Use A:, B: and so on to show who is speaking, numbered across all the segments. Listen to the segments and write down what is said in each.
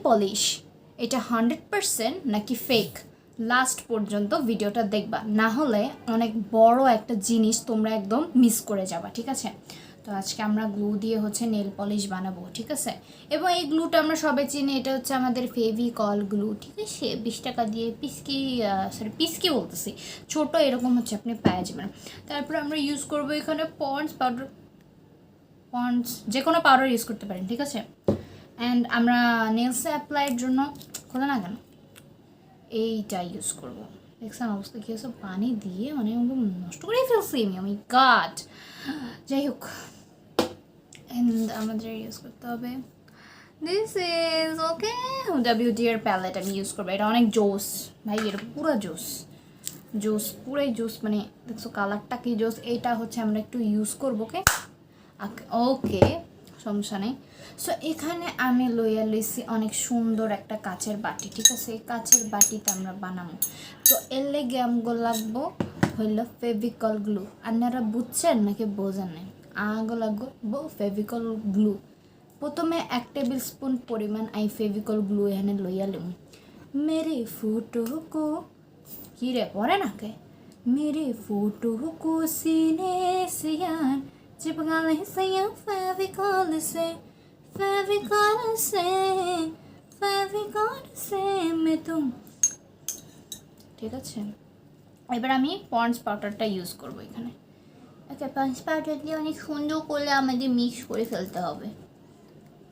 A: Polish এটা 100% নাকি fake, last পর্যন্ত ভিডিওটা দেখবা, না হলে অনেক বড় একটা জিনিস তোমরা একদম মিস করে যাবা, ঠিক আছে? তো আজকে আমরা গ্লু দিয়ে হচ্ছে নেল পলিশ বানাবো, ঠিক আছে? এবং এই গ্লুটা আমরা সবাই চিনি, এটা হচ্ছে আমাদের ফেভিকল গ্লু, ঠিক আছে? 20 টাকা দিয়ে পিসকি বলতেছি, ছোট এরকম হচ্ছে আপনি পেয়ে যাবেন। তারপর আমরা ইউজ করবো এখানে পন্ডস যে কোনো পাউডার ইউজ করতে পারেন, ঠিক আছে? অ্যান্ড আমরা নেলসে অ্যাপ্লাইয়ের জন্য খোলা না কেন এইটা ইউজ করবো। দেখছেন অবস্থা কী হচ্ছে, পানি দিয়ে মানে নষ্ট করেই ফেলছি আমি গাড। যাই হোক, অ্যান্ড আমাদের ইউজ করতে হবে দিস ইজ ওকে ডাব্লিউডির প্যালেট আমি ইউজ করবো। এটা অনেক জোস ভাই, এটা পুরো জোস পুরাই জোস, মানে দেখছো কালারটা কি জোস। এইটা হচ্ছে আমরা একটু ইউজ করবো, ওকে ওকে সমস্যা নেই। সো এখানে আমি লইছি অনেক সুন্দর একটা কাচের বাটি, ঠিক আছে? এই কাচের বাটিতে আমরা বানাবো, তো এর লেগে আমগো লাগবো হইল ফেভিকল গ্লু। আপনারা বুঝছেন নাকি বোঝেন নাই? আগো লাগবো ফেভিকল গ্লু। প্রথমে 1 টেবিল স্পুন পরিমাণ আই ফেভিকল গ্লু এখানে লইয়া লিম। মেরে ফোটো কো কি রে পরে নাকে, মেরে ফোটো কো সিনে से यार चिपका ले सैया फेविकॉल से मैं तुम, ঠিক আছে? এবার আমি পন্ডস পাউডারটা ইউজ করবো এখানে, ওকে? পন্ডস পাউডার দিয়ে অনেক সুন্দর করলে আমাদের মিক্স করে ফেলতে হবে,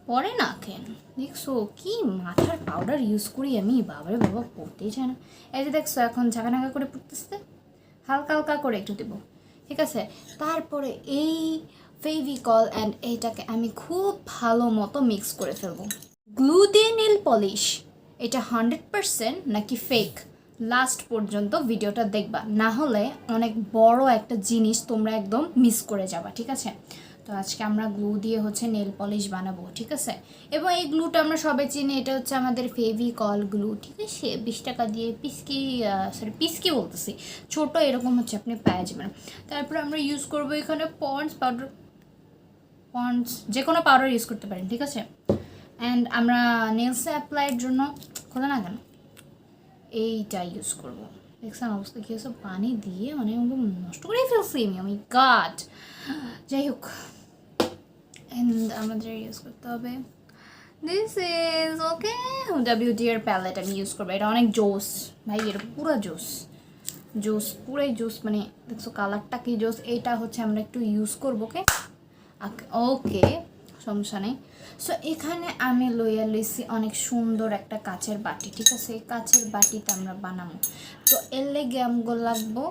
A: পরে না কেন দেখছো কি মাথার পাউডার ইউজ করি আমি, বাবারে বাবা পড়তেই চায় না। এই যে দেখছো এখন ঝাঁকা করে পড়তেছে, হালকা হালকা করে একটু দেবো, ঠিক আছে? তারপরে এই ফেভিকল অ্যান্ড এইটাকে আমি খুব ভালো মতো মিক্স করে ফেলবো। গ্লু দিয়ে নেল পলিশ এটা 100% নাকি ফেক, লাস্ট পর্যন্ত ভিডিওটা দেখবা, না হলে অনেক বড় একটা জিনিস তোমরা একদম মিস করে যাবা, ঠিক আছে? তো আজকে আমরা গ্লু দিয়ে হচ্ছে নেল পলিশ বানাবো, ঠিক আছে? এবং এই গ্লুটা আমরা সবাই চিনি, এটা হচ্ছে আমাদের ফেভিকল গ্লু, ঠিক আছে? 20 টাকা দিয়ে পিসকি বলতেছি, ছোট এরকম হচ্ছে আপনি পেয়ে যাবেন। তারপর আমরা ইউজ করবো এখানে পন্ডস যে কোনো পাউডার ইউজ করতে পারেন, ঠিক আছে? অ্যান্ড আমরা নেলসে অ্যাপ্লাইয়ের জন্য খোলা না কেন এইটা ইউজ করবো। দেখছেন অবস্থা কী হচ্ছে, পানি দিয়ে মানে নষ্ট করেই ফেলছি আমি গাড। যাই হোক, অ্যান্ড আমাদের ইউজ করতে হবে দিস ইজ ওকে ডাব্লিউডির প্যালেট আমি ইউজ করবো। এটা অনেক জোস ভাই, এটা পুরো জোস পুরাই জোস, মানে দেখছো কালারটা কি জোস। এইটা হচ্ছে আমরা একটু ইউজ করবো, ওকে সমস্যা নেই। সো এখানে আমি লইছি অনেক সুন্দর একটা কাচের বাটি, ঠিক আছে? এই কাচের বাটিতে আমরা বানাবো, তো এর লেগে আমগো লাগবো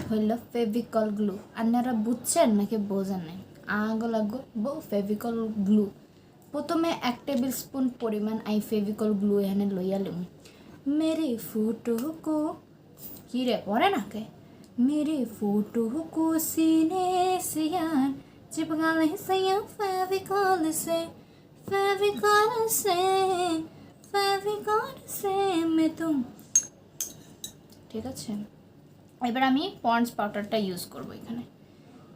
A: হইল ফেভিকল গ্লু। আপনারা বুঝছেন নাকি বোঝেন নাই? আগো লাগবো ফেভিকল গ্লু। প্রথমে 1 টেবিল স্পুন পরিমাণ আই ফেভিকল গ্লু এখানে লইয়া লিম। মেরে ফোটো কো কি রে পরে নাকে, মেরে ফোটো কো সিনে से यार चिपका ले सैया फेविकॉल से मैं तुम, ঠিক আছে? এবার আমি পন্ডস পাউডারটা ইউজ করবো এখানে,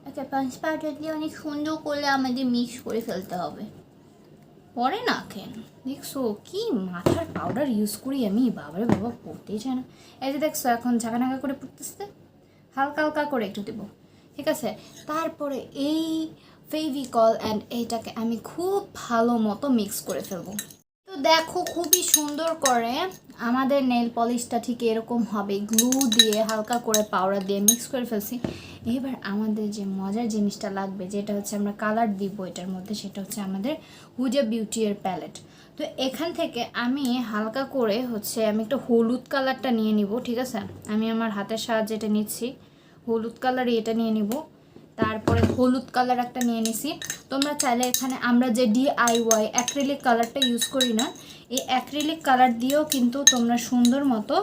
A: ওকে? পন্ডস পাউডার দিয়ে অনেক সুন্দর করলে আমাদের মিক্স করে ফেলতে হবে, পরে না কেন দেখছো কি মাথার পাউডার ইউজ করি আমি, বাবারে বাবা পড়তেই চায় না। এই যে দেখছো এখন ঝাঁকা করে পড়তেছে, হালকা হালকা করে একটু দেবো, ঠিক আছে? তারপরে এই ফেভিকল অ্যান্ড এইটাকে আমি খুব ভালো মতো মিক্স করে ফেলবো। তো দেখো খুবই সুন্দর করে আমাদের নেল পলিশটা ঠিক এরকম হবে, গ্লু দিয়ে হালকা করে পাউডার দিয়ে মিক্স করে ফেলছি। এবার আমাদের যে মজার জিনিসটা লাগবে, যেটা হচ্ছে আমরা কালার দিব এটার মধ্যে, সেটা হচ্ছে আমাদের হুজা বিউটির প্যালেট। তো এখান থেকে আমি হালকা করে হচ্ছে আমি একটা হলুদ কালারটা নিয়ে নিব, ঠিক আছে? আমি আমার হাতের সাহায্যে এটা নিচ্ছি, হলুদ কালারই এটা নিয়ে নিব। তারপরে হলুদ কালার একটা নিয়ে নিছি। তোমরা চাইলে এখানে আমরা যে DIY অ্যাক্রিলিক কালারটা ইউজ করি না, এই অ্যাক্রিলিক কালার দিয়েও কিন্তু তোমরা সুন্দর মতো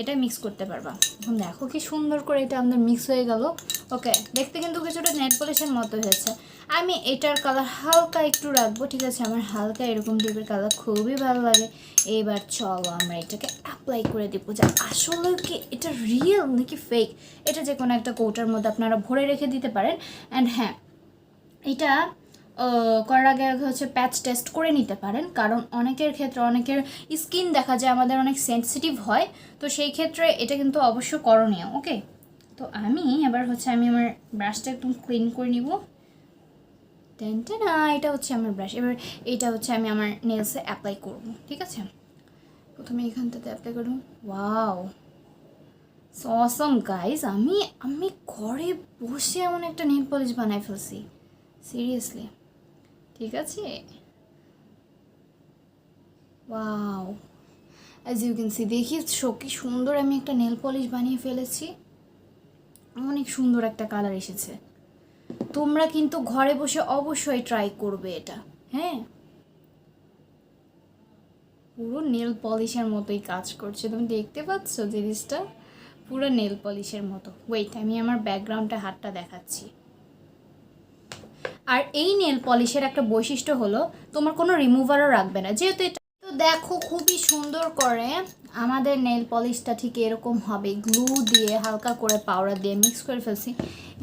A: এটা মিক্স করতে পারবা। এখন দেখো কি সুন্দর করে এটা আমাদের মিক্স হয়ে গেল, ওকে? দেখতে কিন্তু কিছুটা নেট পলিশের মতো হয়েছে। আমি এটার কালার হালকা একটু রাখবো, ঠিক আছে? আমার হালকা এরকম টাইপের কালার খুবই ভালো লাগে। এবার চলো আমরা এটাকে অ্যাপ্লাই করে দেবো, যে আসলে কি এটা রিয়েল নাকি ফেক। এটা যে কোনো একটা কৌটার মধ্যে আপনারা ভরে রেখে দিতে পারেন। অ্যান্ড হ্যাঁ, এটা করার আগে আগে হচ্ছে প্যাচ টেস্ট করে নিতে পারেন, কারণ অনেকের ক্ষেত্রে অনেকের স্কিন দেখা যায় আমাদের অনেক সেন্সিটিভ হয়, তো সেই ক্ষেত্রে এটা কিন্তু অবশ্য করণীয়। ওকে, তো আমি এবার হচ্ছে আমি আমার ব্রাশটা একদম ক্লিন করে নিব। টেনটে না, এটা হচ্ছে আমার ব্রাশ। এবার এইটা হচ্ছে আমি আমার নেলসে অ্যাপ্লাই করব, ঠিক আছে? প্রথমে এখানটাতে অ্যাপ্লাই করুন। ওয়াও, অসম গাইজ, আমি আমি ঘরে বসে এমন একটা নেল পলিশ বানাই ফেলছি, সিরিয়াসলি, ঠিক আছে? Wow, as you can see, দেখিয়েছো কি সুন্দর আমি একটা নেল পলিশ বানিয়ে ফেলেছি। অনেক সুন্দর একটা কালার এসেছে। তোমরা কিন্তু ঘরে বসে অবশ্যই ট্রাই করবে এটা। হ্যাঁ, পুরো নেল পলিশের মতোই কাজ করছে, তুমি দেখতে পাচ্ছ জিনিসটা, পুরো নেল পলিশের মতো। ওয়েট, আমি আমার ব্যাকগ্রাউন্ডে হাতটা দেখাচ্ছি। আর এই নেল পলিশের একটা বৈশিষ্ট্য হলো তোমার কোনো রিমুভারও রাখবে না, যেহেতু এটা। তো দেখো খুবই সুন্দর করে আমাদের নেল পলিশটা ঠিক এরকম হবে, গ্লু দিয়ে হালকা করে পাউডার দিয়ে মিক্স করে ফেলছি।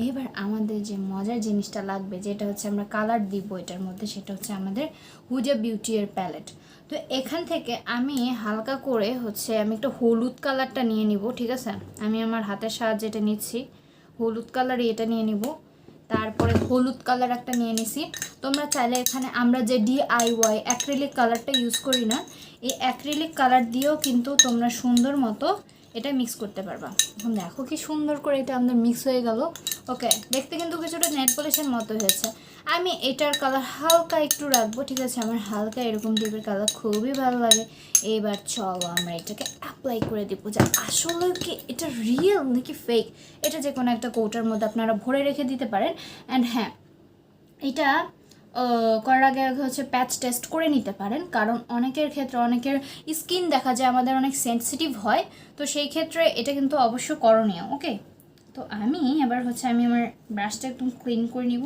A: এবার আমাদের যে মজার জিনিসটা লাগবে, যেটা হচ্ছে আমরা কালার দিব এটার মধ্যে, সেটা হচ্ছে আমাদের হুজা বিউটি এর প্যালেট। তো এখান থেকে আমি হালকা করে হচ্ছে আমি একটা হলুদ কালারটা নিয়ে নিব, ঠিক আছে? আমি আমার হাতের সাহায্যে এটা নিচ্ছি, হলুদ কালারই এটা নিয়ে নিব। তারপরে হলুদ কালার একটা নিয়ে নিছি। তোমরা চাইলে এখানে আমরা যে DIY অ্যাক্রিলিক কালারটা ইউজ করি না, এই অ্যাক্রিলিক কালার দিয়েও কিন্তু তোমরা সুন্দর মতো এটা মিক্স করতে পারবা। এখন দেখো কি সুন্দর করে এটা আমাদের মিক্স হয়ে গেল। ওকে, দেখতে কিন্তু কিছুটা নেট পলিশের মতো হয়েছে। আমি এটার কালার হালকা একটু রাখবো, ঠিক আছে? আমার হালকা এরকম টাইপের কালার খুবই ভালো লাগে। এবার চলো আমরা এটাকে অ্যাপ্লাই করে দেবো, যে আসলে কি এটা রিয়েল নাকি ফেক। এটা যে কোনো একটা কৌটার মধ্যে আপনারা ভরে রেখে দিতে পারেন। অ্যান্ড হ্যাঁ, এটা করার আগে আগে হচ্ছে প্যাচ টেস্ট করে নিতে পারেন, কারণ অনেকের ক্ষেত্রে অনেকের স্কিন দেখা যায় আমাদের অনেক সেন্সিটিভ হয়, তো সেই ক্ষেত্রে এটা কিন্তু অবশ্য করণীয়। ওকে, তো আমি এবার হচ্ছে আমি আমার ব্রাশটা একদম ক্লিন করে নিব।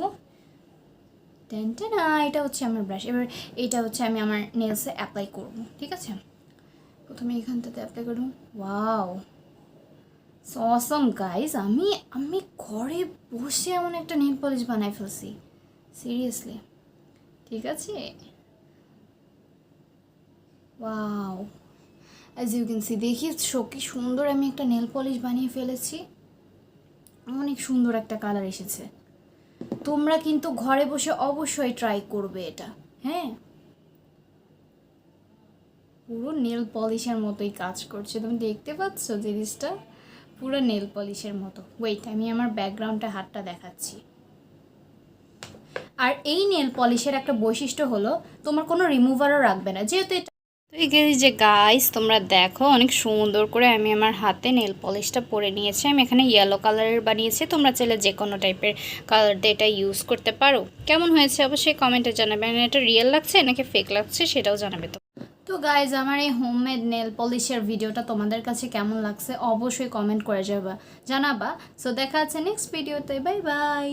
A: টেনটে না, এটা হচ্ছে আমার ব্রাশ। এবার এইটা হচ্ছে আমি আমার নেলসে অ্যাপ্লাই করব, ঠিক আছে? প্রথমে এখানটাতে অ্যাপ্লাই করুন। ওয়াও, অসম গাইজ, আমি আমি ঘরে বসে এমন একটা নেল পলিশ বানাই ফেলছি, সিরিয়াসলি, ঠিক আছে? Wow, as you can see, দেখিয়েছো কি সুন্দর আমি একটা নেল পলিশ বানিয়ে ফেলেছি। অনেক সুন্দর একটা কালার এসেছে। তোমরা কিন্তু ঘরে বসে অবশ্যই ট্রাই করবে এটা। হ্যাঁ, পুরো নেল পলিশের মতোই কাজ করছে, তুমি দেখতে পাচ্ছ জিনিসটা, পুরো নেল পলিশের মতো। ওয়েট, আমি আমার ব্যাকগ্রাউন্ডে হাতটা দেখাচ্ছি। আর এই নেল পলিশের একটা বৈশিষ্ট্য হলো তোমার কোনো রিমুভারও রাখবে না, যেহেতু এটা। তো এই যে গাইস, তোমরা দেখো অনেক সুন্দর করে আমি আমার হাতে নেল পলিশটা পরে নিয়েছি। আমি এখানে ইয়েলো কালারের বানিয়েছি, তোমরা চাইলে যে কোনো টাইপের কালার দিয়ে এটা ইউজ করতে পারো। কেমন হয়েছে অবশ্যই কমেন্টে জানাবে, আর এটা রিয়েল লাগছে নাকি ফেক লাগছে সেটাও জানাবে। তো গাইজ, আমার এই হোমমেড নেল পলিশের ভিডিওটা তোমাদের কাছে কেমন লাগছে অবশ্যই কমেন্ট করে জানাবা। সো দেখা আছে নেক্সট ভিডিওতে, বাই বাই।